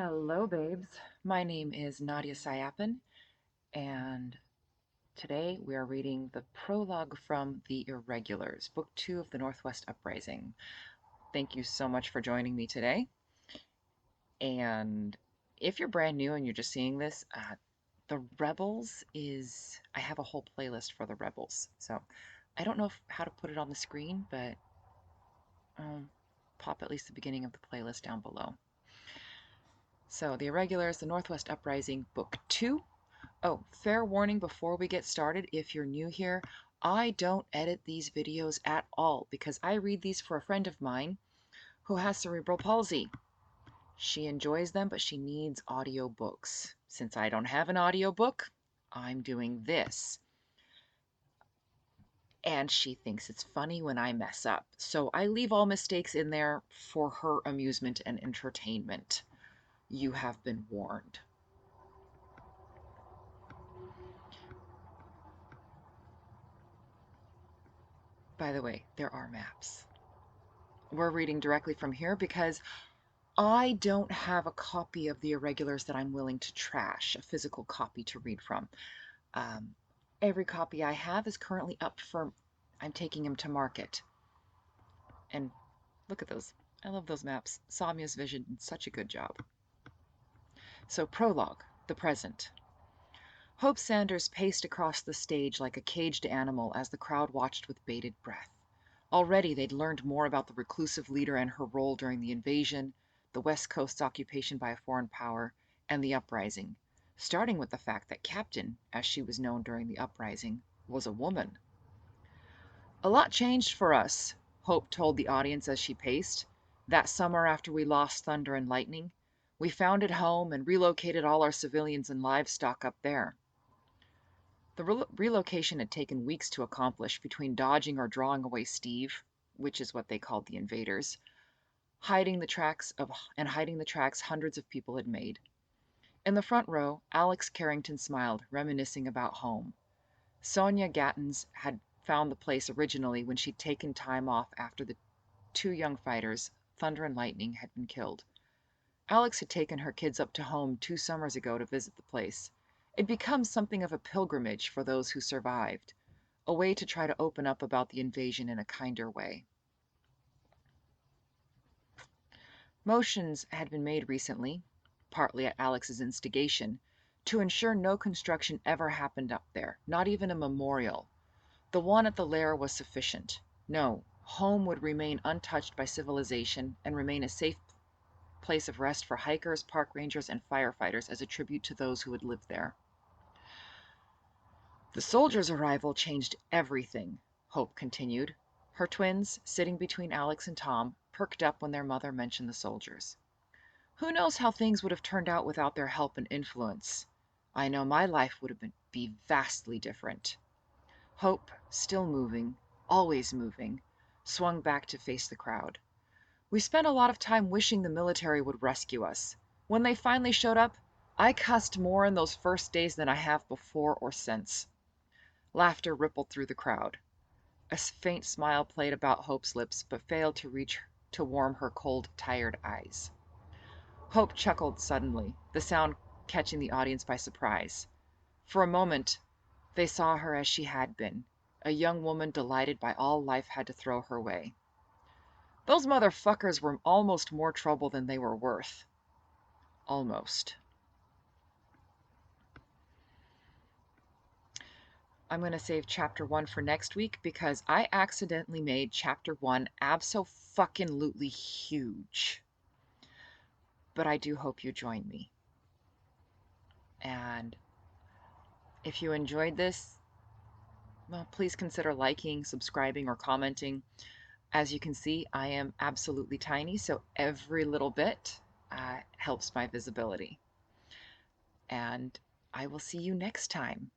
Hello, babes. My name is Nadia Sayapin, and today we are reading the prologue from The Irregulars, Book 2 of the Northwest Uprising. Thank you so much for joining me today. And if you're brand new and you're just seeing this, the Rebels I have a whole playlist for the Rebels. So I don't know how to put it on the screen, but I'll pop at least the beginning of the playlist down below. So, The Irregulars, the Northwest Uprising, Book 2. Oh, fair warning before we get started, if you're new here, I don't edit these videos at all because I read these for a friend of mine who has cerebral palsy. She enjoys them, but she needs audiobooks. Since I don't have an audiobook, I'm doing this. And she thinks it's funny when I mess up. So I leave all mistakes in there for her amusement and entertainment. You have been warned. By the way, there are maps. We're reading directly from here because I don't have a copy of the Irregulars that I'm willing to trash, a physical copy to read from. Um, every copy I have is currently up for, I'm taking them to market. And look at those. I love those maps. Samya's vision did such a good job. So, prologue, the present. Hope Sanders paced across the stage like a caged animal as the crowd watched with bated breath. Already they'd learned more about the reclusive leader and her role during the invasion, the West Coast's occupation by a foreign power, and the uprising, starting with the fact that Captain, as she was known during the uprising, was a woman. A lot changed for us, Hope told the audience as she paced. That summer after we lost Thunder and Lightning, we founded home and relocated all our civilians and livestock up there. The relocation had taken weeks to accomplish between dodging or drawing away Steve, which is what they called the invaders, hiding the tracks hundreds of people had made. In the front row, Alex Carrington smiled, reminiscing about home. Sonia Gattens had found the place originally when she'd taken time off after the two young fighters, Thunder and Lightning, had been killed. Alex had taken her kids up to home 2 summers ago to visit the place. It became something of a pilgrimage for those who survived, a way to try to open up about the invasion in a kinder way. Motions had been made recently, partly at Alex's instigation, to ensure no construction ever happened up there, not even a memorial. The one at the lair was sufficient. No, home would remain untouched by civilization and remain a safe place of rest for hikers, park rangers, and firefighters as a tribute to those who had lived there. The soldiers' arrival changed everything, Hope continued. Her twins, sitting between Alex and Tom, perked up when their mother mentioned the soldiers. Who knows how things would have turned out without their help and influence? I know my life would be vastly different. Hope, still moving, always moving, swung back to face the crowd. We spent a lot of time wishing the military would rescue us. When they finally showed up, I cussed more in those first days than I have before or since. Laughter rippled through the crowd. A faint smile played about Hope's lips, but failed to reach to warm her cold, tired eyes. Hope chuckled suddenly, the sound catching the audience by surprise. For a moment, they saw her as she had been, a young woman delighted by all life had to throw her way. Those motherfuckers were almost more trouble than they were worth. Almost. I'm going to save chapter 1 for next week because I accidentally made chapter 1 abso-fucking-lutely huge. But I do hope you join me. And if you enjoyed this, well, please consider liking, subscribing, or commenting. As you can see, I am absolutely tiny, so every little bit helps my visibility. And I will see you next time.